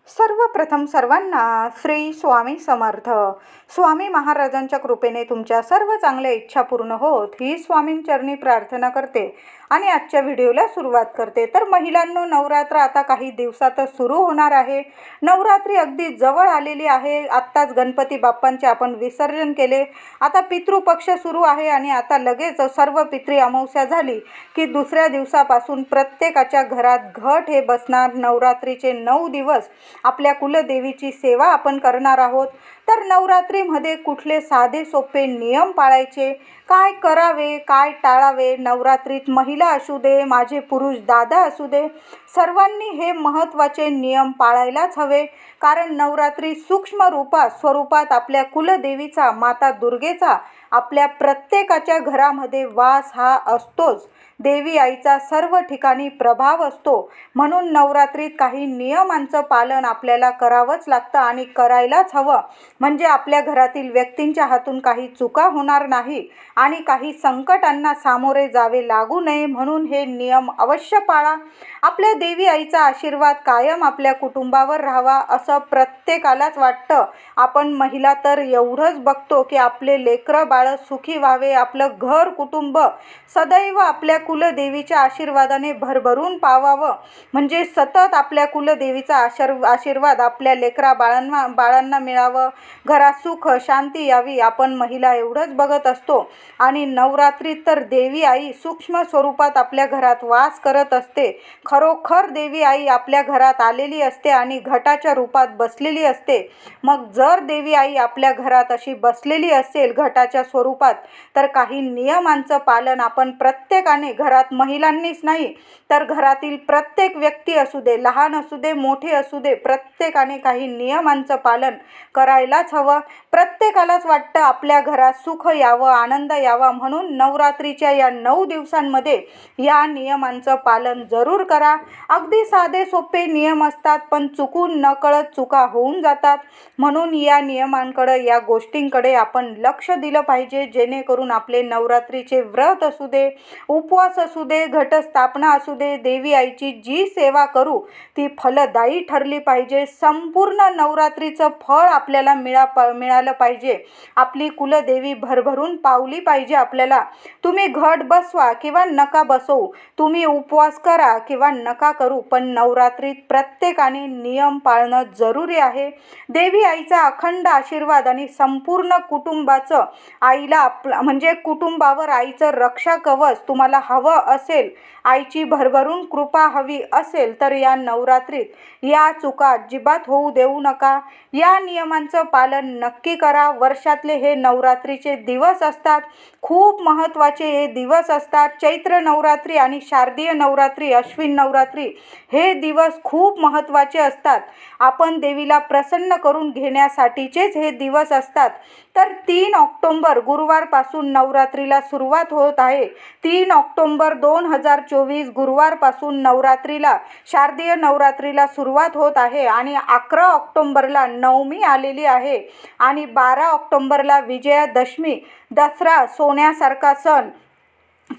सर्वप्रथम सर्वांना श्री स्वामी समर्थ. स्वामी महाराजांच्या कृपेने तुमच्या सर्व चांगल्या इच्छा पूर्ण होत ही स्वामींचरणी प्रार्थना करते आणि आजच्या व्हिडिओला सुरुवात करते. तर महिलांनो, नवरात्र आता काही दिवसातच सुरू होणार आहे. नवरात्री अगदी जवळ आलेली आहे. आत्ताच गणपती बाप्पांचे आपण विसर्जन केले. आता पितृपक्ष सुरू आहे आणि आता लगेच सर्व पितृ अमावस्या झाली की दुसऱ्या दिवसापासून प्रत्येकाच्या घरात घट हे बसणार. नवरात्रीचे 9 दिवस आपल्या कुलदेवीची सेवा आपण करणार आहोत. तर नवरात्रीमध्ये कुठले साधे सोपे नियम पाळायचे, काय करावे, काय टाळावे, नवरात्रीत महिला असू दे, माझे पुरुष दादा असू दे, सर्वांनी हे महत्त्वाचे नियम पाळायलाच हवे. कारण नवरात्री सूक्ष्म स्वरूपात आपल्या कुलदेवीचा, माता दुर्गेचा आपल्या प्रत्येकाच्या घरामध्ये वास हा असतोच. देवी आईचा सर्व ठिकाणी प्रभाव असतो. म्हणून नवरात्रीत काही नियमांचं पालन आपल्याला करावंच लागतं आणि करायलाच हवं. म्हणजे आपल्या घरातील व्यक्तींच्या हातून काही चुका होणार नाही आणि काही संकटांना सामोरे जावे लागू नये, म्हणून हे नियम अवश्य पाळा. आपल्या देवी आईचा आशीर्वाद कायम आपल्या कुटुंबावर राहावा असं प्रत्येकालाच वाटतं. आपण महिला तर एवढंच बघतो की आपले लेकरं बाळं सुखी व्हावे, आपलं घर कुटुंब सदैव आपल्या कुलदेवीच्या आशीर्वादाने भरभरून पावावं. म्हणजे सतत आपल्या कुलदेवीचा आशीर्वाद आपल्या लेकरा बाळांना मिळावं, घरात सुख शांती यावी, आपण महिला एवढंच बघत असतो. आणि नवरात्रीत तर देवी आई सूक्ष्म स्वरूपात आपल्या घरात वास करत असते. खरोखर देवी आई आपल्या घरात आलेली असते आणि घटाच्या रूपात बसलेली असते. मग जर देवी आई आपल्या घरात अशी बसलेली असेल घटाच्या स्वरूपात, तर काही नियमांचं पालन आपण प्रत्येकाने, घरात महिलांनीच नाही तर घरातील प्रत्येक व्यक्ती असू दे, लहान असू दे, मोठे असू दे, प्रत्येकाने काही नियमांचं पालन करायलाच हवं. प्रत्येकालाच वाटतं आपल्या घरात सुख यावं, आनंद यावा, म्हणून नवरात्रीच्या या 9 दिवसांमध्ये या नियमांचं पालन जरूर करा. अगदी साधे सोपे नियम असतात, पण चुकून नकळत चुका होऊन जातात. म्हणून या नियमांकडे, या गोष्टींकडे आपण लक्ष दिलं पाहिजे, जेणेकरून आपले नवरात्रीचे व्रत असू दे, उपवास असू दे, घटस्थापना असू दे, देवी आईची जी सेवा करू ती फलदायी ठरली पाहिजे. संपूर्ण नवरात्रीचं फळ आपल्याला मिळालं पाहिजे. आपली कुलदेवी भरभरून पावली पाहिजे आपल्याला. तुम्ही घट बसवा किंवा नका बसवू, तुम्ही उपवास करा किंवा नका करू, पण नवरात्रीत प्रत्येकाने नियम पाळणं जरुरी आहे. देवी आईचा अखंड आशीर्वाद आणि संपूर्ण कुटुंबाचं आईला म्हणजे कुटुंबावर आईचं रक्षा कवच तुम्हाला हवं असेल, आईची भरभरून कृपा हवी असेल, तर या नवरात्रीत या चुका अजिबात होऊ देऊ नका. या नियमांचं पालन नक्की करा. वर्षातले हे नवरात्रीचे दिवस असतात, खूप महत्त्वाचे हे दिवस असतात. चैत्र नवरात्री आणि शारदीय नवरात्री, अश्विन नवरात्री हे दिवस खूप महत्त्वाचे असतात. आपण देवीला प्रसन्न करून घेण्यासाठीचेच हे दिवस असतात. तर 3 ऑक्टोबर गुरुवारपासून नवरात्रीला सुरुवात होत आहे. 3 ऑक्टोबर 2024 गुरुवारपासून नवरात्रीला, शारदीय नवरात्रीला सुरुवात होत आहे आणि 11 ऑक्टोबरला नवमी आलेली आहे आणि 12 ऑक्टोबरला विजयादशमी, दसरा, सोन्यासारखा सण.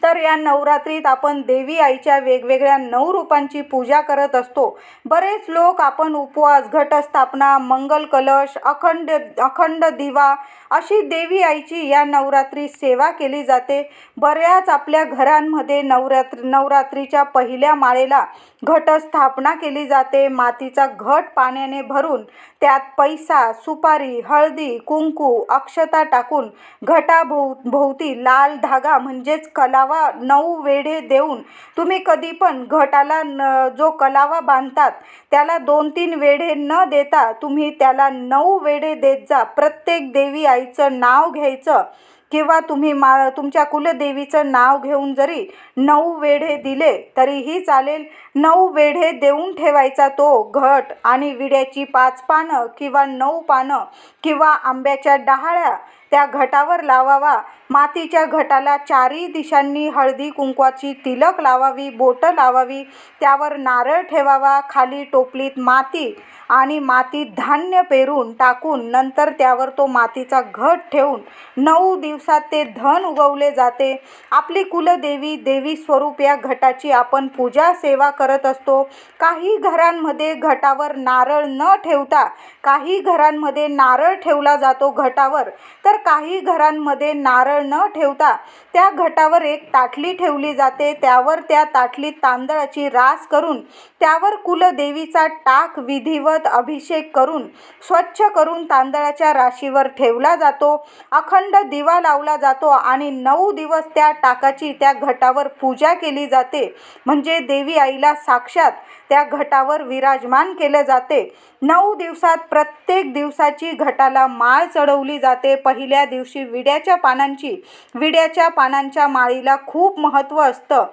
तर या नवरात्रीत आपण देवी आईच्या वेगवेगळ्या 9 रूपांची पूजा करत असतो. बरेच लोक आपण उपवास, घटस्थापना, मंगल कलश, अखंड दिवा अशी देवी आईची या नवरात्री सेवा केली जाते. बऱ्याच आपल्या घरांमध्ये नवरात्रीच्या पहिल्या माळेला घटस्थापना केली जाते. मातीचा घट पाण्याने भरून त्यात पैसा, सुपारी, हळदी, कुंकू, अक्षता टाकून घटाभोवती लाल धागा म्हणजेच कलावा 9 वेढे देऊन, तुम्ही कधी पण घटाला जो कलावा बांधतात त्याला 2-3 वेढे न देता तुम्ही त्याला 9 वेढे देत जा. प्रत्येक देवी आईचं नाव घ्यायचं किंवा तुम्ही तुमच्या कुलदेवीचं नाव घेऊन जरी 9 वेढे दिले तरीही चालेल. 9 वेढे देऊन ठेवायचा तो घट आणि विड्याची 5 पानं किंवा 9 पानं किंवा आंब्याच्या डहाळ्या त्या घटावर लावावा. मातीच्या घटाला 4ही दिशांनी हळदी कुंकवाची तिलक लावावी, बोटं लावावी, त्यावर नारळ ठेवावा, खाली टोपलीत माती आणि मातीत धान्य पेरून टाकून नंतर त्यावर तो मातीचा घट ठेवून 9 दिवसात ते धन उगवले जाते. आपली कुलदेवी देवी स्वरूप या घटाची आपण पूजा सेवा करत असतो. काही घरांमध्ये घटावर नारळ न ठेवता काही घरांमध्ये नारळ ठेवला जातो घटावर, तर काही घरांमध्ये नारळ न ठेवता त्या घटावर एक ताटली ठेवली जाते. त्यावर त्या ताटलीत तांदळाची रास करून त्यावर कुलदेवीचा टाक विधिवत अभिषेक करून स्वच्छ करून तांदळाच्या राशीवर ठेवला जातो. अखंड दिवा लावला जातो आणि 9 दिवस त्या टाकाची त्या घटावर पूजा केली जाते. म्हणजे देवी आईला साक्षात त्या घटावर विराजमान केले जाते. 9 दिवसात प्रत्येक दिवसाची घटाला माळ चढवली जाते. पहिल्या दिवशी विड्याच्या पानांच्या माळीला खूप महत्त्व असतं.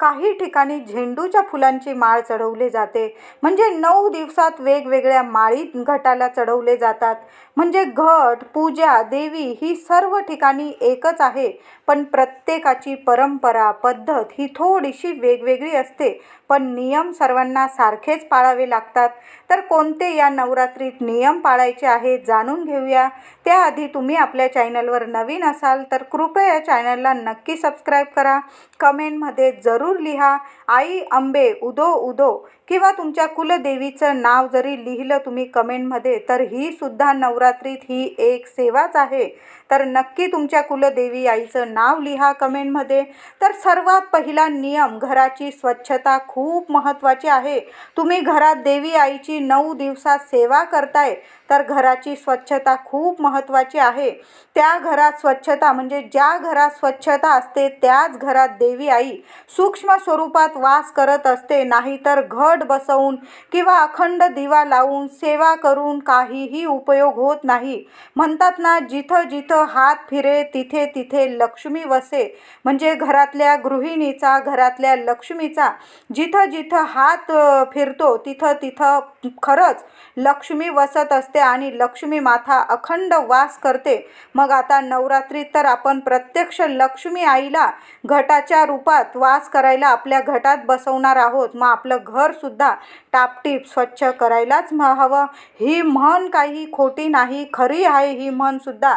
काही ठिकाणी झेंडूच्या फुलांची माळ चढवली जाते. म्हणजे 9 दिवसात वेगवेगळ्या माळी घटाला चढवले जातात. म्हणजे घट पूजा देवी ही सर्व ठिकाणी एकच आहे, पण प्रत्येकाची परंपरा पद्धत ही थोडीशी वेगवेगळी असते. पण नियम सर्वांना सारखेच पाळावे लागतात. तर कोणते या नवरात्रीत नियम पाळायचे आहेत जाणून घेऊया. त्याआधी तुम्ही आपल्या चॅनलवर नवीन असाल तर कृपया या चॅनलला नक्की सबस्क्राईब करा. कमेंटमध्ये जरूर लिहा आई अंबे उदो उदो, किंवा तुमच्या कुलदेवीचं नाव जरी लिहिलं तुम्ही कमेंटमध्ये तर ही सुद्धा नवरात्रीत ही एक सेवाच आहे. तर नक्की तुमच्या कुलदेवी आईचं नाव लिहा कमेंटमध्ये. तर सर्वात पहिला नियम, घराची स्वच्छता खूप महत्त्वाची आहे. तुम्ही घरात देवी आईची 9 दिवसात सेवा करताय तर घराची स्वच्छता खूप महत्त्वाची आहे. त्या घरात स्वच्छता म्हणजे ज्या घरात स्वच्छता असते त्याच घरात देवी आई सूक्ष्म स्वरूपात वास करत असते. नाहीतर घट बसवून किंवा अखंड दिवा लावून सेवा करून काहीही उपयोग होत नाही. म्हणतात ना, जिथं जिथं हात फिरे तिथे तिथे लक्ष्मी वसे. म्हणजे घरातल्या गृहिणीचा घरातल्या लक्ष्मीचा जिथं जिथं हात फिरतो तिथं तिथं खरंच लक्ष्मी वसत असते आणि लक्ष्मी माता अखंड वास करते. मग आता नवरात्रीत तर आपण प्रत्यक्ष लक्ष्मी आईला घटाच्या रूपात वास करायला आपल्या घटात बसवणार आहोत. मग आपलं घर सुद्धा टापटीप स्वच्छ करायलाच हवं. ही म्हण काही खोटी नाही, खरी आहे ही म्हण सुद्धा.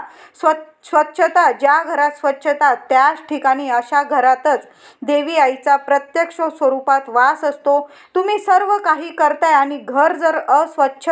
स्वच्छता, ज्या घरात स्वच्छता त्याच ठिकाणी अशा घरातच देवी आईचा प्रत्यक्ष स्वरूपात वास असतो. तुम्ही सर्व काही करताय आणि घर जर अस्वच्छ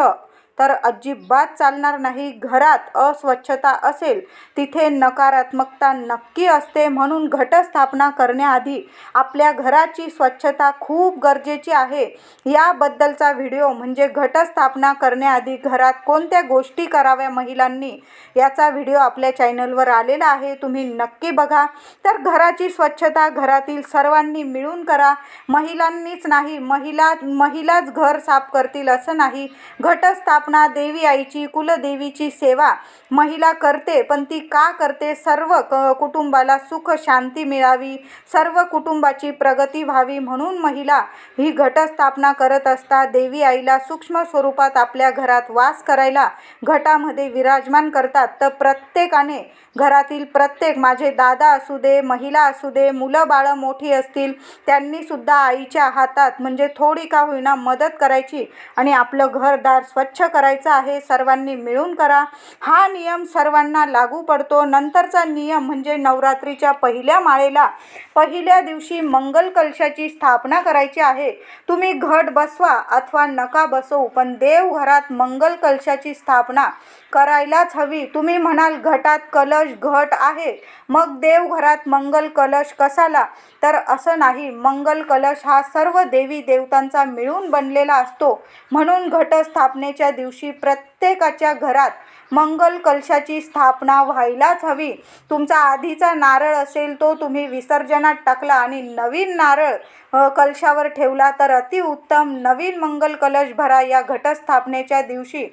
तर अजिबात चालणार नाही. घरात अस्वच्छता असेल तिथे नकारात्मकता नक्की असते. म्हणून घटस्थापना करण्याआधी आपल्या घराची स्वच्छता खूप गरजेची आहे. याबद्दलचा व्हिडिओ म्हणजे घटस्थापना करण्याआधी घरात कोणत्या गोष्टी कराव्या महिलांनी, याचा व्हिडिओ आपल्या चॅनलवर आलेला आहे, तुम्ही नक्की बघा. तर घराची स्वच्छता घरातील सर्वांनी मिळून करा. महिलांनीच नाही, महिलाच घर साफ करतील असं नाही. घटस्थापना देवी आईची कुलदेवीची सेवा महिला करते, पण ती का करते? सर्व कुटुंबाला सुख शांती मिळावी, सर्व कुटुंबाची प्रगती व्हावी म्हणून महिला ही घटस्थापना करत असतात. देवी आईला सूक्ष्म स्वरूपात आपल्या घरात वास करायला घटामध्ये विराजमान करतात. तर प्रत्येकाने घरातील प्रत्येक, माझे दादा असू दे, महिला असू दे, मुलं बाळं मोठी असतील, त्यांनी सुद्धा आईच्या हातात म्हणजे थोडी का होईना मदत करायची आणि आपलं घरदार स्वच्छ करायचं आहे. सर्वांनी मिळून करा. हा नियम सर्वांना लागू पडतो. नंतरचा नियम म्हणजे नवरात्रीच्या पहिल्या माळेला पहिल्या दिवशी मंगल कलशाची स्थापना करायची आहे. तुम्ही घट बसवा अथवा नका बसवू, पण देवघरात मंगल कलशाची स्थापना करायलाच हवी. तुम्ही म्हणाल घटात कलश घट आहे, मग देवघरात मंगल कलश कशाला? तर असं नाही. मंगल कलश हा सर्व देवी देवतांचा मिळून बनलेला असतो. म्हणून घटस्थापनेच्या दिवशी प्रत्येकाच्या घरात मंगल कलशाची स्थापना व्हायलाच हवी. तुमचा आधीचा नारळ असेल तो तुम्ही विसर्जनात टाकला आणि नवीन नारळ कलशावर ठेवला तर अतिउत्तम. नवीन मंगल कलश भरा या घटस्थापनेच्या दिवशी.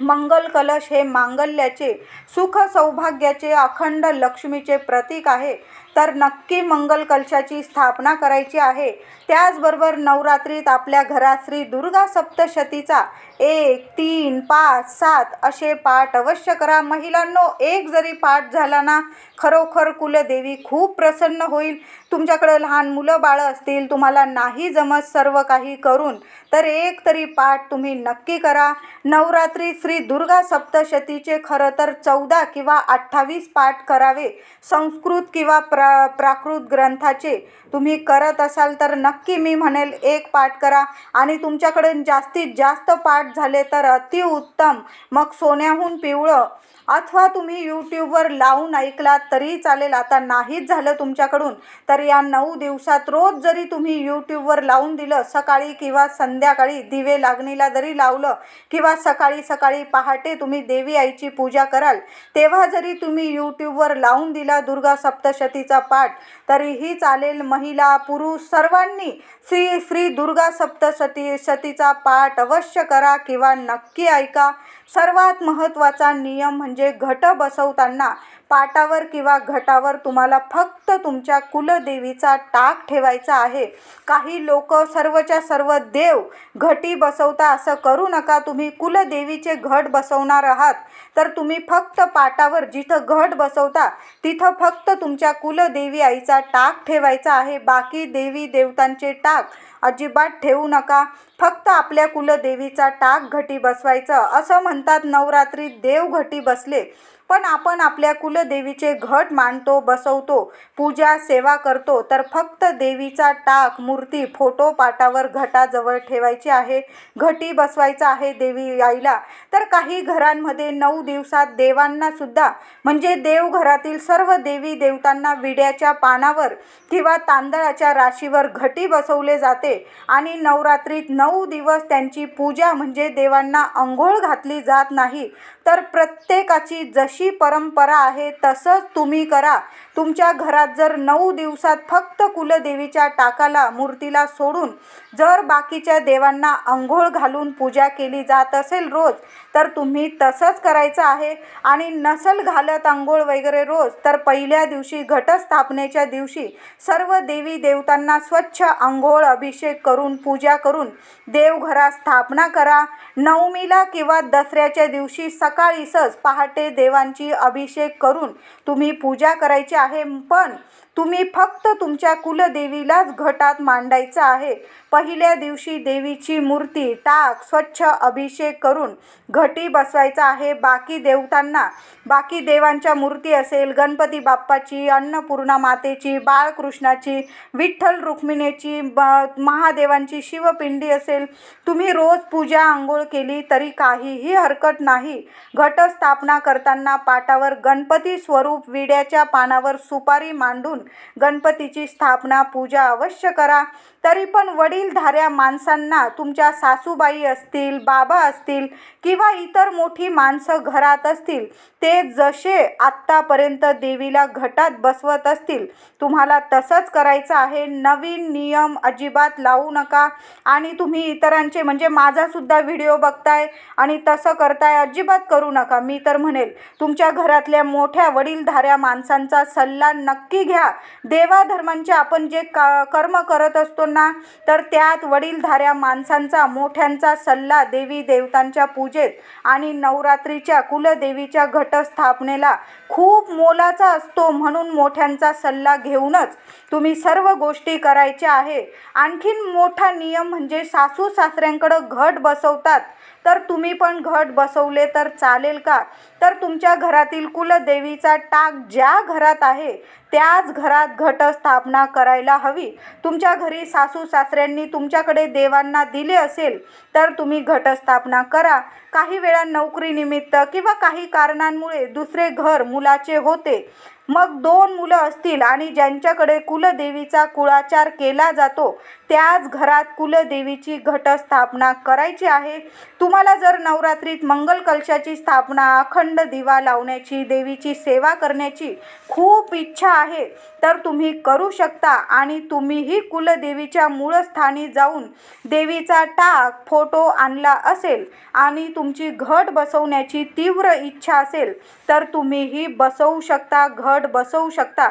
मंगल कलश हे मांगल्याचे, सुख सौभाग्याचे, अखंड लक्ष्मीचे प्रतीक आहे. तर नक्की मंगल कलशाची स्थापना करायची आहे। त्याचबरोबर नवरात्रीत आपल्या घरात श्री दुर्गा सप्तशतीचा 1, 3, 5, 7 असे पाठ अवश्य करा। महिलांनो, एक जरी पाठ झाला ना, खरोखर कुलदेवी खूप प्रसन्न होईल। तुमच्याकडे लहान मुलं बाळं असतील, तुम्हाला नाही जमत सर्व काही करून, तर एक तरी पाठ तुम्ही नक्की करा। नवरात्री श्री दुर्गा सप्तशतीचे खरं तर 14 किंवा 28 पाठ करावे। संस्कृत किंवा प्राकृत ग्रंथाचे तुम्ही करत असाल तर नक्की मी म्हणेल एक पाठ करा, आणि तुमच्याकडे जास्तीत जास्त पाठ झाले तर अतिउत्तम। मग सोन्याहून पिवळं अथवा तुम्ही यूट्यूबवर लावून ऐकलात तरी चालेल। आता नाहीच झालं तुमच्याकडून तर या 9 दिवसात रोज जरी तुम्ही यूट्यूबवर लावून दिलं, सकाळी किंवा संध्याकाळी दिवे लागणीला जरी लावलं, किंवा सकाळी सकाळी पहाटे तुम्ही देवी आईची पूजा कराल तेव्हा जरी तुम्ही यूट्यूबवर लावून दिला दुर्गा सप्तशतीचा पाठ तरीही चालेल। महिला पुरुष सर्वांनी श्री दुर्गा सप्तशतीचा पाठ अवश्य करा किंवा नक्की ऐका। सर्वात महत्त्वाचा नियम म्हणजे घट बसवताना पाटावर किंवा घटावर तुम्हाला फक्त तुमच्या कुलदेवीचा टाक ठेवायचा आहे। काही लोक सर्वच्या सर्व देव घटी बसवता, असं करू नका। तुम्ही कुलदेवीचे घट बसवणार आहात तर तुम्ही फक्त पाटावर जिथं घट बसवता तिथं फक्त तुमच्या कुलदेवी आईचा टाक ठेवायचा आहे। बाकी देवी देवतांचे टाक अजिबात ठेवू नका, फक्त आपल्या कुलदेवीचा टाक घटी बसवायचं। असं म्हणतात नवरात्रीत देव घटी बसले, पण आपण आपल्या कुलदेवीचे घट मांडतो, बसवतो, पूजा सेवा करतो, तर फक्त देवीचा टाक मूर्ती फोटो पाटावर घटाजवळ ठेवायची आहे, घटी बसवायचा आहे देवी आईला। तर काही घरांमध्ये 9 दिवसात देवांना सुद्धा म्हणजे देवघरातील सर्व देवी देवतांना विड्याच्या पानावर किंवा तांदळाच्या राशीवर घटी बसवले जाते, आणि नवरात्रीत 9 दिवस त्यांची पूजा म्हणजे देवांना अंघोळ घातली जात नाही। तर प्रत्येकाची जशी परंपरा आहे तसंच तुम्ही करा। तुमच्या घरात जर 9 दिवसात फक्त कुलदेवीच्या टाकाला मूर्तीला सोडून जर बाकीच्या देवांना अंघोळ घालून पूजा केली जात असेल रोज, तर तुम्ही तसंच करायचं आहे। आणि नसल घालत अंघोळ वगैरे रोज, तर पहिल्या दिवशी घटस्थापनेच्या दिवशी सर्व देवी देवतांना स्वच्छ अंघोळ अभिषेक करून पूजा करून देवघरात स्थापना करा। नवमीला किंवा दसऱ्याच्या दिवशी सकाळीच पहाटे देवांची अभिषेक करून तुम्ही पूजा करायची आहे, पण तुम्ही फक्त तुमच्या कुलदेवीलाच घटात मांडायचं आहे। पहिल्या दिवशी देवीची मूर्ती टाक स्वच्छ अभिषेक करून घटी बसवायचा आहे। बाकी देवतांना, बाकी देवांच्या मूर्ती असेल, गणपती बाप्पाची, अन्नपूर्णा मातेची, बाळकृष्णाची, विठ्ठल रुक्मिणीची, महादेवांची शिवपिंडी असेल, तुम्ही रोज पूजा आंघोळ केली तरी काहीही हरकत नाही। घटस्थापना करताना पाटावर गणपती स्वरूप विड्याच्या पानावर सुपारी मांडून गणपतीची स्थापना पूजा अवश्य करा। तरी पण वडीलधाऱ्या माणसांना, तुमच्या सासूबाई असतील, बाबा असतील किंवा इतर मोठी माणसं घरात असतील, ते जसे आत्तापर्यंत देवीला घटात बसवत असतील तुम्हाला तसंच करायचं आहे। नवीन नियम अजिबात लावू नका, आणि तुम्ही इतरांचे म्हणजे माझा सुद्धा व्हिडिओ बघताय आणि तसं करताय, अजिबात करू नका। मी तर म्हणेल तुमच्या घरातल्या मोठ्या वडीलधाऱ्या माणसांचा सल्ला नक्की घ्या। देवाधर्मांचे आपण जे कर्म करत असतो ना, तर त्यात वडीलधाऱ्या माणसांचा, मोठ्यांचा सल्ला देवी देवतांच्या पूजेत आणि नवरात्रीच्या कुलदेवीच्या घटस्थापनेला खूप मोलाचा असतो, म्हणून मोठ्यांचा सल्ला घेऊनच तुम्ही सर्व गोष्टी करायच्या आहे। आणखीन मोठा नियम म्हणजे सासू सासऱ्यांकडे घट बसवतात, तर तुम्ही पण घट बसवले तर चालेल का? तर तुमच्या घरातील कुलदेवीचा टाक ज्या घरात आहे त्याच घरात घटस्थापना करायला हवी। तुमच्या घरी सासू सासऱ्यांनी तुमच्याकडे देवांना दिले असेल तर तुम्ही घटस्थापना करा। काही वेळा नोकरीनिमित्त किंवा काही कारणांमुळे दुसरे घर मुलाचे होते, मग 2 मुलं असतील आणि ज्यांच्याकडे कुलदेवीचा कुळाचार केला जातो त्याच घरात कुलदेवीची घटस्थापना करायची आहे। तुम्हाला जर नवरात्रीत मंगल कलशाची स्थापना, अखंड दिवा लावण्याची, देवीची सेवा करण्याची खूप इच्छा आहे तर तुम्ही करू शकता, आणि तुम्हीही कुलदेवीच्या मूळस्थानी जाऊन देवीचा टाक फोटो आणला असेल आणि तुमची घट बसवण्याची तीव्र इच्छा असेल तर तुम्हीही बसवू शकता, घट बसवू शकता।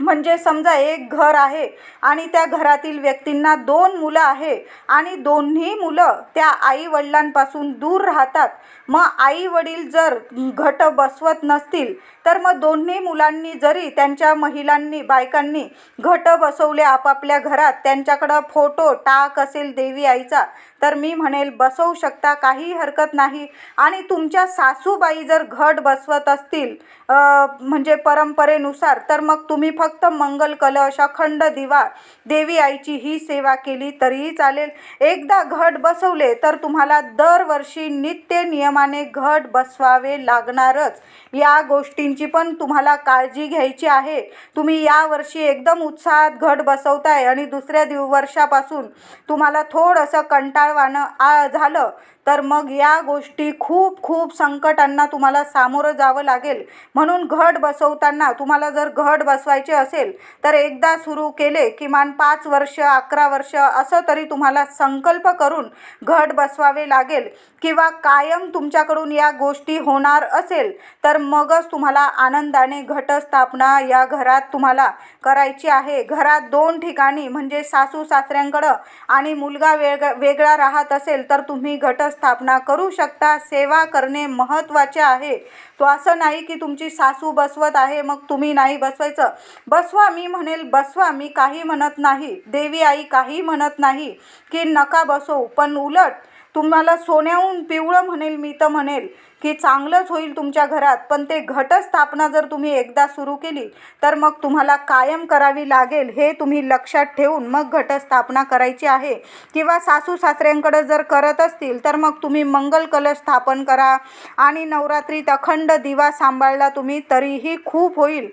म्हणजे समजा एक घर आहे आणि त्या घरातील व्यक्तींना 2 मुलं आहे आणि दोन्ही मुलं त्या आई वडिलांपासून दूर राहतात. मग आई वडील जर घट बसवत नसतील तर मग दोन्ही मुलांनी जरी त्यांच्या महिलांनी बायकांनी घट बसवले आपापल्या घरात, त्यांच्याकडं फोटो टाक असेल देवी आईचा, तर मी म्हणेल बसवू शकता, काही हरकत नाही. आणि तुमच्या सासूबाई जर घट बसवत असतील म्हणजे परंपरेनुसार, तर मग तुम्ही फक्त मंगल कलश अखंड दिवा देवी आईची ही सेवा केली तरीही चालेल. एकदा घट बसवले तर तुम्हाला दरवर्षी नित्य नियमाने घट बसवावे लागणारच. या गोष्टींची पण तुम्हाला काळजी घ्यायची आहे. तुम्ही यावर्षी एकदम उत्साहात घट बसवताय आणि दुसऱ्या वर्षापासून तुम्हाला थोडंसं कंटाळवाणं झालं तर मग या गोष्टी खूप संकटांना तुम्हाला सामोरं जावं लागेल. म्हणून घट बसवताना तुम्हाला जर घट बसवायचे असेल तर एकदा सुरू केले किमान 5 वर्ष 11 वर्ष असं तरी तुम्हाला संकल्प करून घट बसवावे लागेल. किंवा कायम तुमच्याकडून या गोष्टी होणार असेल तर मगच तुम्हाला आनंदाने घटस्थापना या घरात तुम्हाला करायची आहे. घरात 2 ठिकाणी म्हणजे सासू सासऱ्यांकडं आणि मुलगा वेगळा राहत असेल तर तुम्ही घटस्थापना करू शकता. सेवा करणे महत्त्वाचे आहे. तो असं नाही की तुमची सासू बसवत आहे मग तुम्ही नाही बसवायचं. बसवा, मी म्हणेल बसवा, मी काही म्हणत नाही. देवी आई काही म्हणत नाही की नका बसवू, पण उलट तुम्हाला सोन्याहून पिवळं म्हणेल मी तर म्हणेल की चांगलंच होईल तुमच्या घरात. पण ते घटस्थापना जर तुम्ही एकदा सुरू केली तर मग तुम्हाला कायम करावी लागेल, हे तुम्ही लक्षात ठेवून मग घटस्थापना करायची आहे. किंवा सासू सासऱ्यांकडे जर करत असतील तर मग तुम्ही मंगल कलश स्थापन करा आणि नवरात्रीत अखंड दिवा सांभाळला तुम्ही तरीही खूप होईल.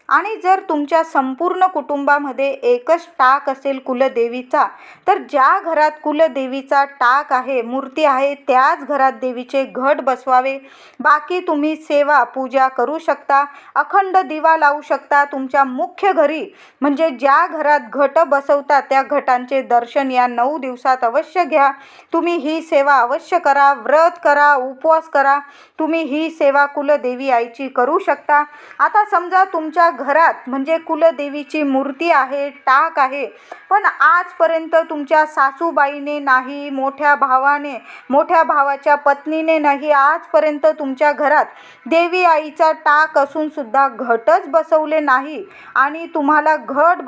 आणि जर तुमच्या संपूर्ण कुटुंबामध्ये एकच टाक असेल कुलदेवीचा, तर ज्या घरात कुलदेवीचा टाक आहे, मूर्ती आहे, त्याच घरात देवीचे घट बसवावे. बाकी तुम्ही सेवा पूजा करू शकता, अखंड दिवा लावू शकता. तुमच्या मुख्य घरी म्हणजे ज्या घरात घट बसवता त्या घटांचे दर्शन या 9 दिवसात अवश्य घ्या. तुम्ही ही सेवा अवश्य करा, व्रत करा, उपवास करा. तुम्ही ही सेवा कुलदेवी आईची करू शकता. आता समजा तुमच्या घरात म्हणजे कुलदेवीची मूर्ती आहे, टाक आहे, पण आजपर्यंत तुमच्या सासूबाईने नाही, मोठ्या भावाच्या पत्नीने नाही, आजपर्यंत तुमच्या घरात देवी आईचा टाक असून सुद्धा घटच बसवले नाही आणि तुम्हाला घट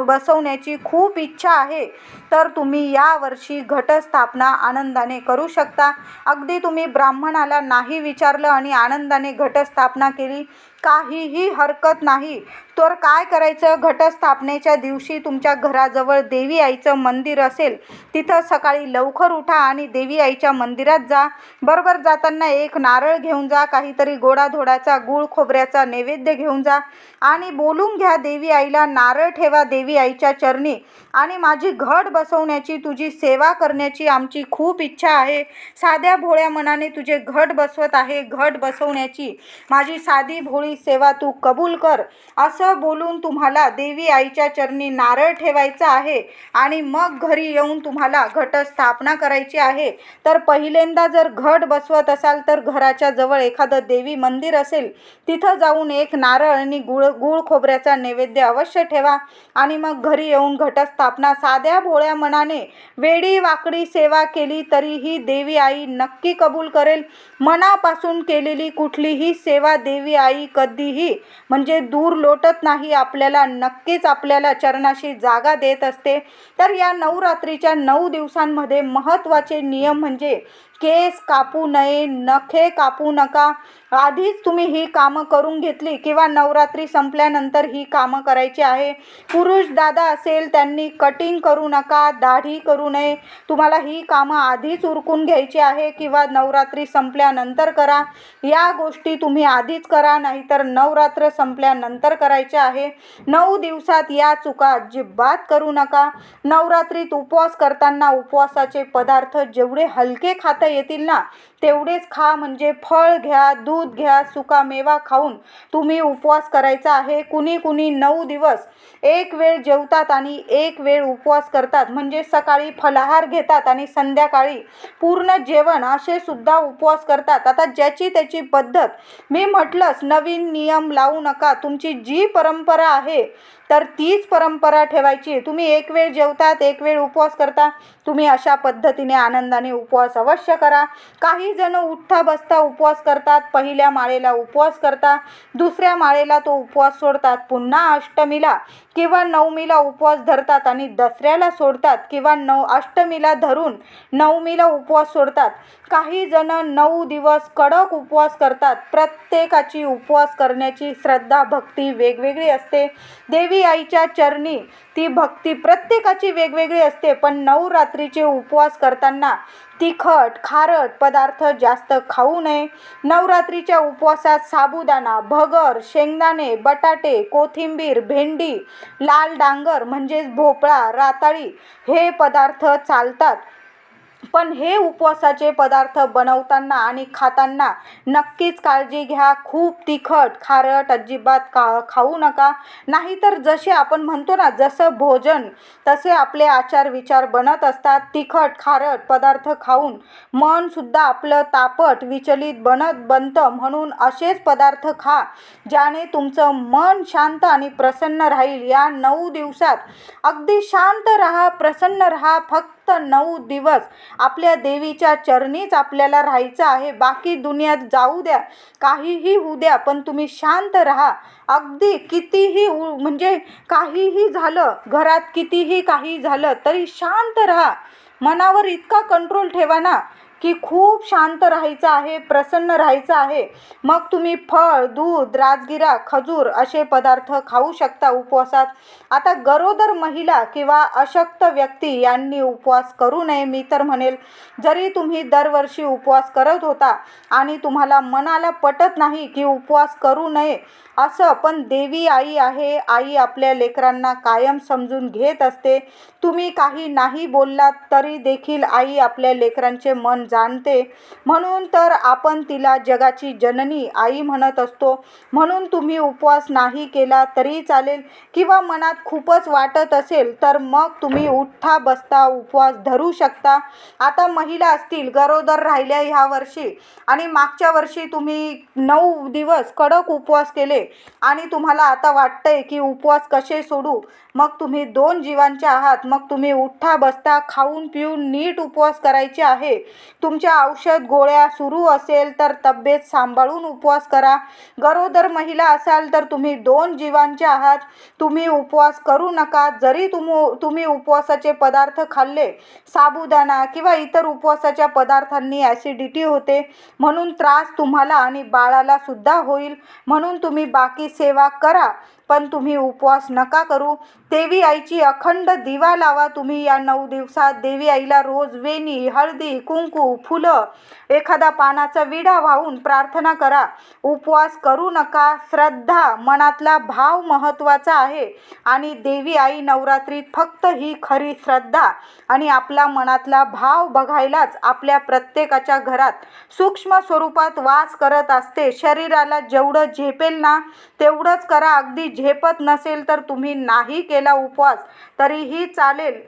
बसवण्याची खूप इच्छा आहे, तर तुम्ही यावर्षी घटस्थापना आनंदाने करू शकता. अगदी तुम्ही ब्राह्मणाला नाही विचारलं आणि आनंदाने घटस्थापना केली, काहीही हरकत नाही. तर काय करायचं, घटस्थापनेच्या दिवशी तुमच्या घराजवळ देवी आईचं मंदिर असेल तिथं सकाळी लवकर उठा आणि देवी आईच्या मंदिरात जा. बरोबर जाताना एक नारळ घेऊन जा, काहीतरी गोडाधोडाचा गूळ खोबऱ्याचा नैवेद्य घेऊन जा आणि बोलून घ्या देवी आईला, नारळ ठेवा देवी आईच्या चरणी आणि माझी घट बसवण्याची, तुझी सेवा करण्याची आमची खूप इच्छा आहे. साध्या भोळ्या मनाने तुझे घट बसवत आहे, घट बसवण्याची माझी साधी भोळी सेवा तू कबूल कर, असं बोलून तुम्हाला देवी आईच्या चरणी नारळ ठेवायचा आहे आणि मग घरी येऊन तुम्हाला घटस्थापना करायची आहे. तर पहिल्यांदा जर घट बसवत असाल तर घराच्या जवळ एखादं देवी मंदिर असेल तिथं जाऊन एक नारळ आणि गूळ खोबऱ्याचा नैवेद्य अवश्य ठेवा आणि मग घरी येऊन घटस्थापना साध्या भोळ्या मनाने वेडी वाकडी सेवा केली तरीही देवी आई नक्की कबूल करेल. मनापासून केलेली कुठलीही सेवा देवी आई कधीही म्हणजे दूर लोटत नाही, आपल्याला नक्कीच आपल्याला चरणाशी जागा देत असते. तर या नवरात्रीच्या 9 दिवसांमध्ये महत्त्वाचे नियम म्हणजे केस कापू नये, नखे कापू नका. आधीच तुम्ही ही कामं करून घेतली किंवा नवरात्री संपल्यानंतर ही कामं करायची आहे. पुरुष दादा असेल त्यांनी कटिंग करू नका, दाढी करू नये. तुम्हाला ही कामं आधीच उरकून घ्यायची आहे किंवा नवरात्री संपल्यानंतर करा. या गोष्टी तुम्ही आधीच करा, नाहीतर नवरात्र संपल्यानंतर करायचे आहे. 9 दिवसात या चुका अजिबात करू नका. नवरात्रीत उपवास करताना उपवासाचे पदार्थ जेवढे हलके खाता येतील ना तेवढेच खा, म्हणजे फळ घ्या, दूध घ्या, सुका मेवा खाऊन तुम्ही उपवास करायचा आहे. कुणी कुणी 9 दिवस एक वेळ जेवतात आणि एक वेळ उपवास करतात, म्हणजे सकाळी फलाहार घेतात आणि संध्याकाळी पूर्ण जेवण, असे सुद्धा उपवास करतात. आता ज्याची त्याची पद्धत. मी म्हटलंच, नवीन नियम लावू नका. तुमची जी परंपरा आहे तर तीच परंपरा ठेवायची. तुम्ही एक वेळ जेवतात, एक वेळ उपवास करता, तुम्ही अशा पद्धतीने आनंदाने उपवास अवश्य करा. काही जण उठता बसता उपवास करतात, पहिल्या माळेला उपवास करता, दुसऱ्या माळेला तो उपवास सोडतात, पुन्हा अष्टमीला किंवा नवमीला उपवास धरतात आणि दसऱ्याला सोडतात, किंवा अष्टमीला धरून नवमीला उपवास सोडतात. काही जण 9 दिवस कडक उपवास करतात. प्रत्येकाची उपवास करण्याची श्रद्धा भक्ती वेगवेगळी असते. देवी आईच्या चरणी ती भक्ती प्रत्येकाची वेगवेगळी असते. पण नवरात्रीचे उपवास करताना तिखट खारट पदार्थ जास्त खाऊ नये. नवरात्रीच्या उपवासात साबुदाणा, भगर, शेंगदाणे, बटाटे, कोथिंबीर, भेंडी, लाल डांगर म्हणजेच भोपळा, राताळी हे पदार्थ चालतात. पण हे उपवासाचे पदार्थ बनवताना आणि खाताना नक्कीच काळजी घ्या. खूप तिखट खारट अजिबात खाऊ नका. नाहीतर जसे आपण म्हणतो ना, जसं भोजन तसे आपले आचार विचार बनत असतात. तिखट खारट पदार्थ खाऊन मन सुद्धा आपलं तापट विचलित बनतं. म्हणून असेच पदार्थ खा ज्याने तुमचं मन शांत आणि प्रसन्न राहील. या 9 दिवसात अगदी शांत राहा, प्रसन्न राहा. फक्त 9 दिवस आपल्या देवीच्या चरणीच आपल्याला राहायचं आहे. बाकी दुनियात जाऊ द्या, काहीही होऊ द्या, पण तुम्ही शांत राहा. अगदी कितीही म्हणजे काहीही झालं, घरात कितीही काही झालं तरी शांत राहा. मनावर इतका कंट्रोल ठेवा ना की खूप शांत राहायचं आहे, प्रसन्न राहायचं आहे. मग तुम्ही फळ, दूध, राजगिरा, खजूर असे पदार्थ खाऊ शकता उपवासात. आता गरोदर महिला किंवा अशक्त व्यक्ती यांनी उपवास करू नये. मी तर म्हणेल, जरी तुम्ही दरवर्षी उपवास करत होता आणि तुम्हाला मनाला पटत नाही की उपवास करू नये असं, पण देवी आई आहे. आई आपल्या लेकरांना कायम समजून घेत असते. तुम्ही काही नाही बोललात तरी देखील आई आपल्या लेकरांचे मन जाणते. म्हणून तर आपण तिला जगाची जननी आई म्हणत असतो. म्हणून तुम्ही उपवास नाही केला तरी चालेल, किंवा मनात खूपच वाटत असेल तर मग तुम्ही उठता बसता उपवास धरू शकता. आता महिला असतील गरोदर राहिल्या ह्या वर्षी आणि मागच्या वर्षी तुम्ही 9 दिवस कडक उपवास केले आणि तुम्हाला आता वाटतंय की उपवास कसे सोडू, मग तुम्ही 2 जीवांचे आहात. मग तुम्ही उठता बसता खाऊन पिऊन नीट उपवास करायचे आहे. तुमच्या औषध गोळ्या सुरू असेल तर तब्येत सांभाळून उपवास करा. गरोदर महिला असाल तर तुम्ही 2 जीवांचे आहात, तुम्ही उपवास करू नका. जरी तुम्ही उपवासाचे पदार्थ खाल्ले, साबुदाणा किंवा इतर उपवासाच्या पदार्थांनी ॲसिडिटी होते, म्हणून त्रास तुम्हाला आणि बाळाला सुद्धा होईल. म्हणून तुम्ही बाकी सेवा करा, पण तुम्ही उपवास नका करू. देवी आईची अखंड दिवा लावा तुम्ही या 9 दिवसात. देवी आईला रोज वेणी, हळदी, कुंकू, फुलं, एखादा पानाचा विडा वाहून प्रार्थना करा. उपवास करू नका. श्रद्धा, मनातला भाव महत्त्वाचा आहे. आणि देवी आई नवरात्रीत फक्त ही खरी श्रद्धा आणि आपला मनातला भाव बघायलाच आपल्या प्रत्येकाच्या घरात सूक्ष्म स्वरूपात वास करत असते. शरीराला जेवढं झेपेल ना तेवढंच करा. अगदी झेपत नसेल तर तुम्ही नाही केला उपवास तरीही चालेल.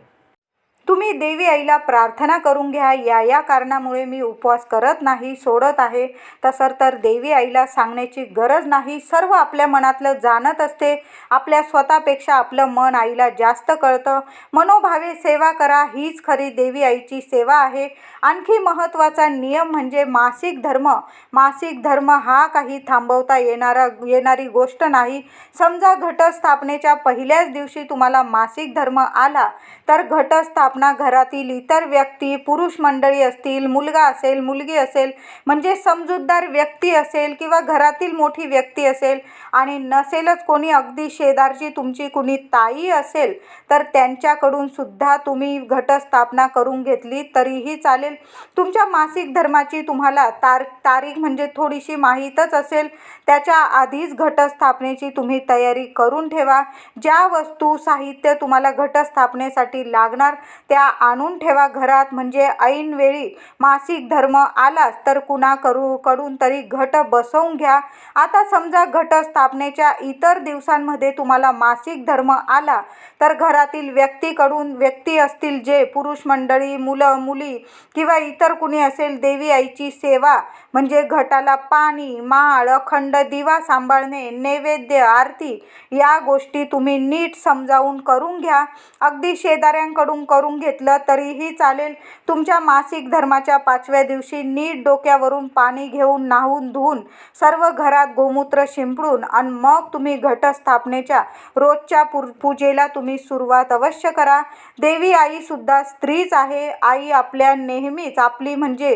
तुम्ही देवी आईला प्रार्थना करून घ्या, या कारणामुळे मी उपवास करत नाही, सोडत आहे. तसं तर देवी आईला सांगण्याची गरज नाही. सर्व आपल्या मनातलं जाणत असते. आपल्या स्वतःपेक्षा आपलं मन आईला जास्त कळतं. मनोभावे सेवा करा, हीच खरी देवी आईची सेवा आहे. आणखी महत्त्वाचा नियम म्हणजे मासिक धर्म. मासिक धर्म हा काही थांबवता येणारी गोष्ट नाही. समजा घटस्थापनेच्या पहिल्याच दिवशी तुम्हाला मासिक धर्म आला तर घटस्थापना घरातील इतर व्यक्ती, पुरुष मंडळी असतील, मुलगा असेल, मुलगी असेल, म्हणजे समजूतदार व्यक्ती असेल किंवा घरातील मोठी व्यक्ती असेल आणि नसेलच कोणी, अगदी शेजारची तुमची कुणी ताई असेल तर त्यांच्याकडून सुद्धा तुम्ही घटस्थापना करून घेतली तरीही चालेल. तुमच्या मासिक धर्माची तुम्हाला तारीख म्हणजे थोडीशी माहीतच असेल. त्याच्या आधीच घटस्थापनेची तुम्ही तयारी करून ठेवा. ज्या वस्तू साहित्य तुम्हाला घटस्थापनेसाठी लागणार त्या आणून ठेवा घरात, म्हणजे ऐनवेळी मासिक धर्म आलाच तर कडून तरी घट बसवून घ्या. आता समजा घट स्थापनेच्या इतर दिवसांमध्ये तुम्हाला मासिक धर्म आला तर घरातील व्यक्ती असतील, जे पुरुष मंडळी, मुलं मुली किंवा इतर कुणी असेल, देवी आईची सेवा म्हणजे घटाला पाणी, माळ, अखंड दिवा सांभाळणे, नैवेद्य, आरती या गोष्टी तुम्ही नीट समजावून करून घ्या. अगदी शेजाऱ्यांकडून करून घेतलं तरीही चालेल. तुमच्या मासिक धर्माच्या 5व्या दिवशी नीट डोक्यावरून पाणी घेऊन नाहून धुवून सर्व घरात गोमूत्र शिंपडून आणि मग तुम्ही घटस्थापनेच्या रोजच्या पूजेला तुम्ही सुरुवात अवश्य करा. देवी आई सुद्धा स्त्रीच आहे. आई आपल्या नेहमीच आपली म्हणजे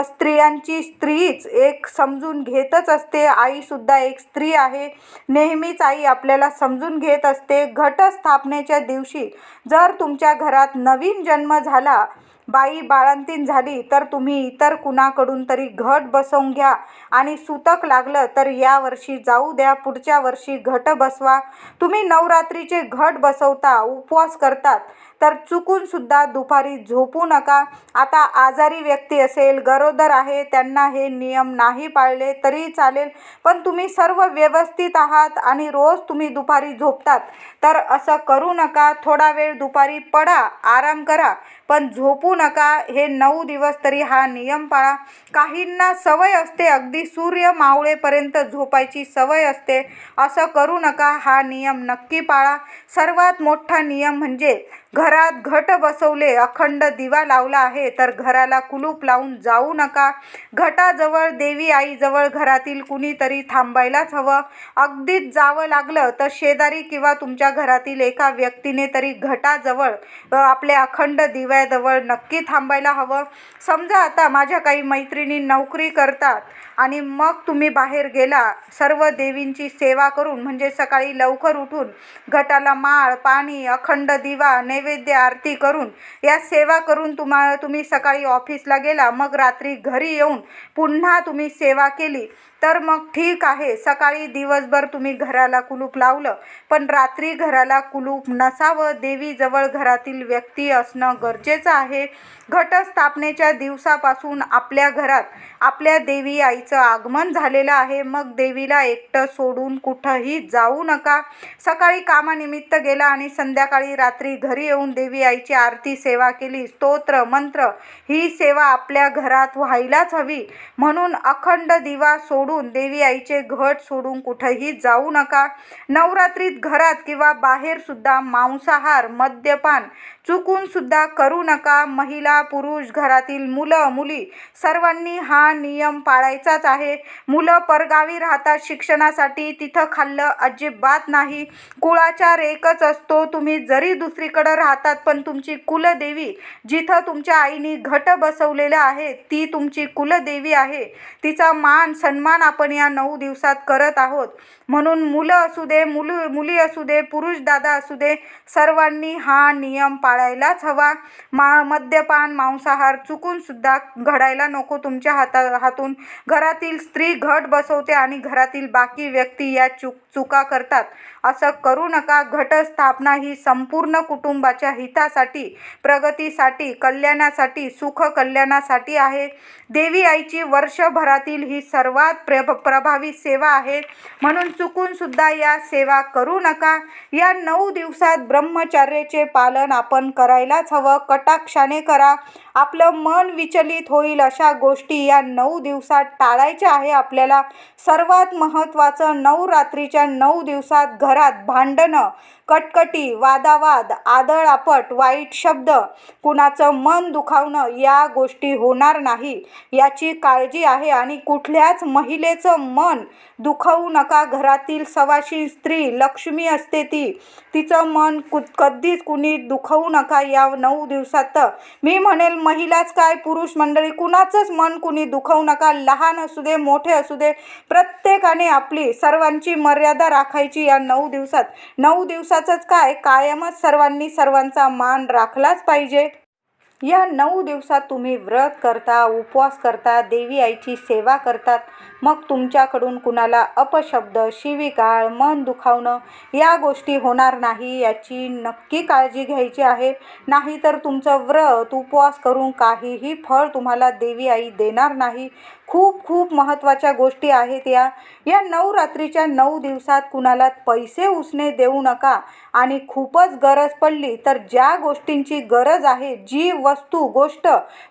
स्त्रियांची स्त्रीच एक समजून घेतच असते. आई सुद्धा एक स्त्री आहे. नेहमीच आई आपल्याला समजून घेत असते. घटस्थापनेच्या दिवशी जर तुमच्या घरात नवीन जन्म झाला, बाई बाळंतीण झाली, तर तुम्ही इतर कुणाकडून तरी घट बसवून घ्या आणि सूतक लागलं तर या वर्षी जाऊ द्या, पुढच्या वर्षी घट बसवा. तुम्ही नवरात्रीचे घट बसवता, उपवास करतात तर चुकून सुद्धा दुपारी झोपू नका. आता आजारी व्यक्ती असेल, गरोदर आहे, त्यांना हे नियम नाही पाळले तरी चालेल, पण तुम्ही सर्व व्यवस्थित आहात आणि रोज तुम्ही दुपारी झोपतात तर असं करू नका. थोडा वेळ दुपारी पडा, आराम करा, पण झोपू नका. हे 9 दिवस तरी हा नियम पाळा. काहींना सवय असते, अगदी सूर्य मावळेपर्यंत झोपायची सवय असते, असं करू नका. हा नियम नक्की पाळा. सर्वात मोठा नियम म्हणजे घरात घट बसवले, अखंड दिवा लावला आहे तर घराला कुलूप लावून जाऊ नका. घटाजवळ, देवी आईजवळ घरातील कुणीतरी थांबायलाच हवं. अगदीच जावं लागलं तर शेजारी किंवा तुमच्या घरातील एका व्यक्तीने तरी घटाजवळ, आपल्या अखंड दिव्याजवळ नक्की थांबायला हवं. समजा आता माझ्या काही मैत्रिणी नोकरी करतात आणि मग तुम्ही बाहेर गेला, सर्व देवींची सेवा करून म्हणजे सकाळी लवकर उठून घटाला माळ, पाणी, अखंड दिवा, नैवेद्य, आरती करून या सेवा करून तुम्ही सकाळी ऑफिसला गेला, मग रात्री घरी येऊन पुन्हा तुम्ही सेवा केली तर मग ठीक आहे. सकाळी दिवसभर तुम्ही घराला कुलूप लावलं, पण रात्री घराला कुलूप नसावं. देवीजवळ घरातील व्यक्ती असणं गरजेचं आहे. घटस्थापनेच्या दिवसापासून आपल्या घरात आपल्या देवी आईचं आगमन झालेलं आहे. मग देवीला एकटं सोडून कुठंही जाऊ नका. सकाळी कामानिमित्त गेला आणि संध्याकाळी रात्री घरी येऊन देवी आईची आरती सेवा केली, स्तोत्र मंत्र ही सेवा आपल्या घरात व्हायलाच हवी. म्हणून अखंड दिवा सोडून, देवी आईचे घट सोडून कुठंही जाऊ नका. नवरात्रीत घरात किंवा बाहेर सुद्धा मांसाहार, मद्यपान चुकून सुद्धा करू नका. महिला, पुरुष, घरातील मुलं मुली सर्वांनी हा नियम पाळायचाच आहे. मुलं परगावी राहतात शिक्षणासाठी, तिथं खाल्लं अजिबात नाही. कुळाचार एकच असतो. तुम्ही जरी दुसरीकडे राहतात पण तुमची कुलदेवी, जिथं तुमच्या आईने घट बसवलेलं आहे, ती तुमची कुलदेवी आहे. तिचा मान सन्मान आपण या 9 दिवसात करत आहोत. म्हणून मुलं असू दे, मुली असू दे, पुरुष दादा असू दे, सर्वांनी हा नियम पाळायलाच हवा. मद्यपान, मांसाहार चुकून सुद्धा घडायला नको तुमच्या हातून. घरातील स्त्री घट बसवते आणि घरातील बाकी व्यक्ती या चुका करतात, असं करू नका. घटस्थापना ही संपूर्ण कुटुंबाच्या हितासाठी, प्रगतीसाठी, कल्याणासाठी, सुख कल्याणासाठी आहे. देवी आईची वर्षभरातील ही सर्वात प्रभावी सेवा आहे. म्हणून चुकून सुद्धा या सेवा करू नका. या 9 दिवसात ब्रह्मचर्याचे पालन आपण करायलाच हवं. कटाक्षाने करा. आपलं मन विचलित होईल अशा गोष्टी या 9 दिवसात टाळायच्या आहे आपल्याला. सर्वात महत्त्वाचं, नवरात्रीच्या 9 दिवसात घरात भांडणं, कटकटी, वादावाद, आदळआपट, वाईट शब्द, कुणाचं मन दुखावणं या गोष्टी होणार नाही याची काळजी आहे. आणि कुठल्याच महिलेचं मन दुखवू नका. घरातील सवाशी स्त्री लक्ष्मी असते, तिचं मन कधीच कुणी दुखवू नका या 9 दिवसात. तर मी म्हणेल महिलाच काय, पुरुष मंडळी कुणाचंच मन कुणी दुखवू नका. लहान असू दे, मोठे असू दे, प्रत्येकाने आपली सर्वांची मर्यादा राखायची या 9 दिवसात. 9 दिवसाचंच काय, कायमच सर्वांनी सर्वांचा मान राखलाच पाहिजे. या 9 दिवसात तुम्ही व्रत करता, उपवास करता, देवी आईची सेवा करतात. मग तुमच्याकडून कुणाला अपशब्द, शिवीगाळ, मन दुखावणं या गोष्टी होणार नाही याची नक्की काळजी घ्यायची आहे. नाहीतर तुमचं व्रत, उपवास करून काहीही फळ तुम्हाला देवी आई देणार नाही. खूप खूप महत्त्वाच्या गोष्टी आहेत या नवरात्रीच्या 9 दिवसात कुणाला पैसे उसने देऊ नका. आणि खूपच गरज पडली तर ज्या गोष्टींची गरज आहे, जी वस्तू गोष्ट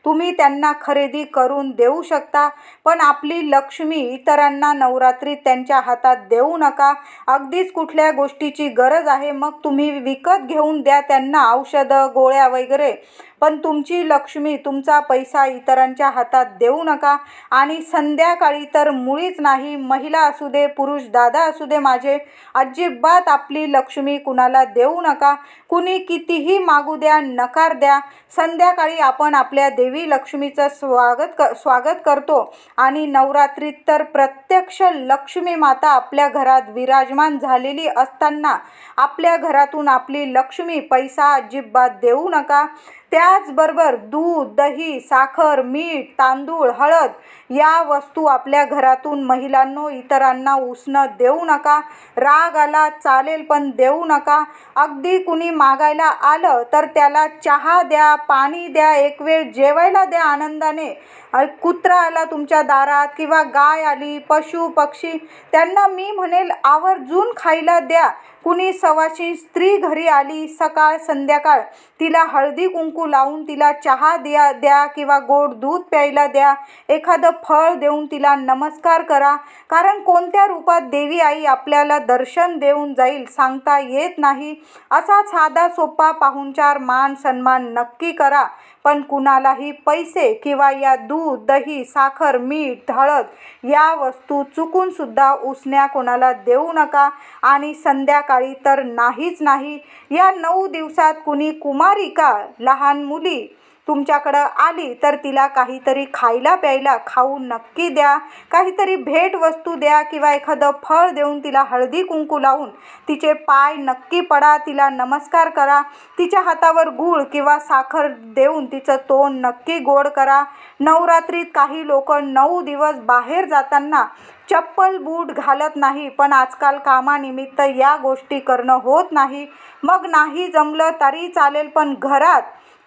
तुम्ही त्यांना खरेदी करून देऊ शकता. पण आपली लक्ष्मी इतरांना नवरात्रीत त्यांच्या हातात देऊ नका. अगदीच कुठल्या गोष्टीची गरज आहे मग तुम्ही विकत घेऊन द्या त्यांना, औषधं, गोळ्या वगैरे. पण तुमची लक्ष्मी, तुमचा पैसा इतरांच्या हातात देऊ नका. आणि संध्याकाळी तर मुळीच नाही. महिला असू दे, पुरुष दादा असू दे माझे, अजिबात आपली लक्ष्मी कुणाला देऊ नका. कुणी कितीही मागू द्या, नकार द्या. संध्याकाळी आपण आपल्या देवी लक्ष्मीचं स्वागत करतो. आणि नवरात्रीत तर प्रत्यक्ष लक्ष्मी माता आपल्या घरात विराजमान झालेली असताना आपल्या घरातून आपली लक्ष्मी पैसा अजिबात देऊ नका. त्याचबरोबर दूध, दही, साखर, मीठ, तांदूळ, हळद या वस्तू आपल्या घरातून महिलांनो इतरांना उसणं देऊ नका. राग आला चालेल पण देऊ नका. अगदी कुणी मागायला आलं तर त्याला चहा द्या, पाणी द्या, एक वेळ जेवायला द्या आनंदाने. कुत्रा आला तुमच्या दारात किंवा गाय आली, पशु पक्षी, त्यांना मी म्हणेल आवर्जून खायला द्या. कुणी सवाशी स्त्री घरी आली, सकाळ संध्याकाळ तिला हळदी कुंकू लावून तिला चहा द्या किंवा गोड दूध प्यायला द्या. एखादं फळ देऊन तिला नमस्कार करा. कारण कोणत्या रूपात देवी आई आपल्याला दर्शन देऊन जाईल सांगता येत नाही. असा साधा सोपा पाहुणचार, मान सन्मान नक्की करा. पण कुणालाही पैसे किंवा या दूध, दही, साखर, मीठ, हळद या वस्तू चुकून सुद्धा उसण्या कोणाला देऊ नका. आणि संध्याकाळी तर नाहीच नाही. या 9 दिवसात कुणी कुमारिका, लहान मुली तुमच्याकडं आली तर तिला काहीतरी खायला प्यायला खाऊ नक्की द्या. काहीतरी भेट वस्तू द्या किंवा एखादं फळ देऊन तिला हळदी कुंकू लावून तिचे पाय नक्की पडा, तिला नमस्कार करा. तिच्या हातावर गूळ किंवा साखर देऊन तिचं तोंड नक्की गोड करा. नवरात्रीत काही लोक 9 दिवस बाहेर जाताना चप्पल बूट घालत नाही. पण आजकाल कामानिमित्त या गोष्टी करणं होत नाही. मग नाही जमलं तरी चालेल, पण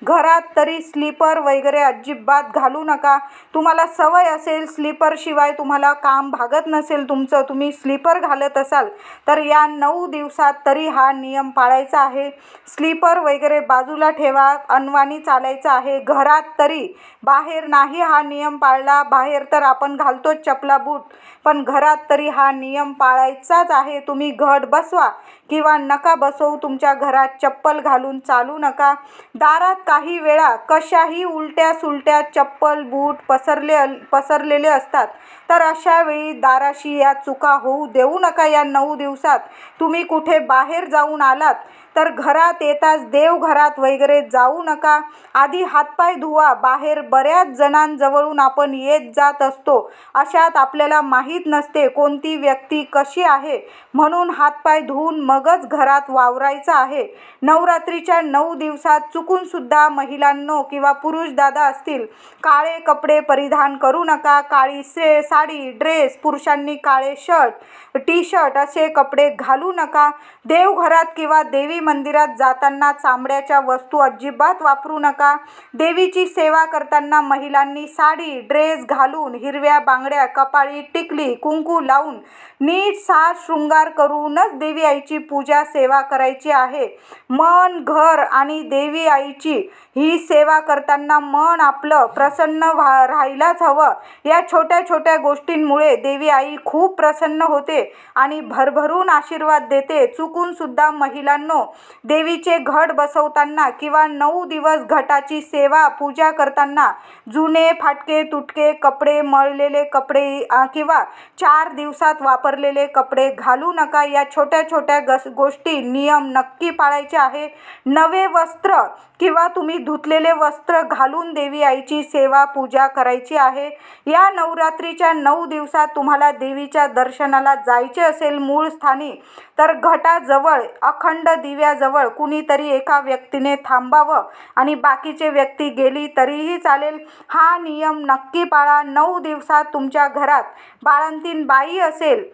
घरात तरी स्लीपर वगैरे अजिबात घालू नका. तुम्हाला सवय असेल स्लीपरशिवाय तुम्हाला काम भागत नसेल तुमचं, तुम्ही स्लीपर घालत असाल तर या 9 दिवसात तरी हा नियम पाळायचा आहे. स्लीपर वगैरे बाजूला ठेवा, अनवाणी चालायचं आहे घरात तरी. बाहेर नाही हा नियम पाळला. बाहेर तर आपण घालतोच चपला बूट, पण घरात तरी हा नियम पाळायचाच आहे. तुम्ही घट बसवा किंवा नका बसवू, तुमच्या घरात चप्पल घालून चालू नका. दारात काही वेळा कशाही उलट्या सुलट्या चप्पल बूट पसरलेले असतात. तर अशा वेळी दाराशी या चुका होऊ देऊ नका. या 9 दिवसात तुम्ही कुठे बाहेर जाऊन आलात तर घरात येताच देवघरात वगैरे जाऊ नका. आधी हातपाय धुवा. बाहेर बऱ्याच जणांजवळून आपण येत जात असतो. अशात आपल्याला माहीत नसते कोणती व्यक्ती कशी आहे, म्हणून हातपाय धुवून मगच घरात वावरायचं आहे. नवरात्रीच्या 9 दिवसात चुकून सुद्धा महिलांनो किंवा पुरुष दादा असतील, काळे कपडे परिधान करू नका. काळी साडी, ड्रेस, पुरुषांनी काळे शर्ट, टी शर्ट असे कपडे घालू नका. देवघरात किंवा देवी मंदिरात जाताना चामड्याच्या वस्तू अजिबात वापरू नका. देवीची सेवा करताना महिलांनी साडी, ड्रेस घालून, हिरव्या बांगड्या, कपाळी टिकली, कुंकू लावून, नीट साज शृंगार करूनच देवी आईची पूजा सेवा करायची आहे. मन, घर आणि देवी आईची ही सेवा करताना मन आपलं प्रसन्न राहायलाच हवं. या छोट्या छोट्या गोष्टींमुळे देवी आई खूप प्रसन्न होते आणि भरभरून आशीर्वाद देते. चुकून सुद्धा महिलांनो देवीचे घट बसवताना किंवा 9 दिवस घटाची सेवा पूजा करताना जुने फाटके तुटके कपडे, मळलेले कपडे किंवा 4 दिवसात वापरलेले कपडे घालू नका. या छोट्या छोट्या गोष्टी नियम नक्की पाळायचे आहे. नवे वस्त्र किंवा तुम्ही धुतलेले वस्त्र घालून देवी आईची सेवा पूजा करायची आहे. या नवरात्रीच्या 9 दिवसात तुम्हाला देवीच्या दर्शनाला जायचे असेल मूळ स्थानी तर घटाजवळ अखंड दिवे दिव्याजवळ कुणीतरी एका व्यक्तीने थांबावं आणि बाकीचे व्यक्ती गेली तरीही चालेल. हा नियम नक्की पाळा. 9 दिवसात तुमच्या घरात बाळंतीण बाई असेल,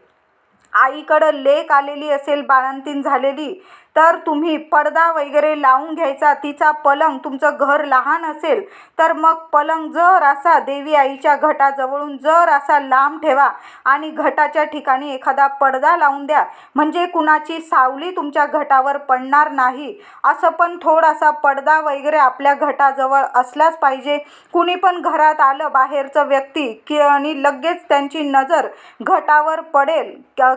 आईकडं लेक आलेली असेल बाळंतीण झालेली, तर तुम्ही पडदा वगैरे लावून घ्यायचा. तिचा पलंग, तुमचं घर लहान असेल तर मग पलंग जर असा देवी आईच्या घटाजवळून जर असा लांब ठेवा आणि घटाच्या ठिकाणी एखादा पडदा लावून द्या, म्हणजे कुणाची सावली तुमच्या घटावर पडणार नाही. असं पण थोडासा पडदा वगैरे आपल्या घटाजवळ असलाच पाहिजे. कुणी पण घरात आलं बाहेरचं व्यक्ती की आणि लगेच त्यांची नजर घटावर पडेल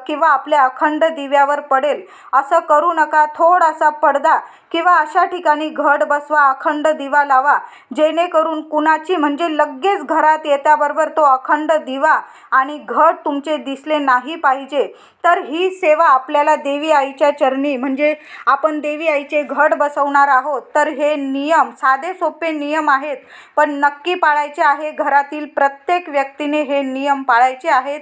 किंवा आपल्या अखंड दिव्यावर पडेल, असं करू नका. थोडासा पडदा किंवा अशा ठिकाणी घट बसवा, अखंड दिवा लावा, जेणेकरून कुणाची म्हणजे लगेच घरात येत्याबरोबर तो अखंड दिवा आणि घट तुमचे दिसले नाही पाहिजे. तर ही सेवा आपल्याला देवी आईच्या चरणी, म्हणजे आपण देवी आईचे घट बसवणार आहोत, तर हे नियम साधे सोपे नियम आहेत, पण नक्की पाळायचे आहे. घरातील प्रत्येक व्यक्तीने हे नियम पाळायचे आहेत.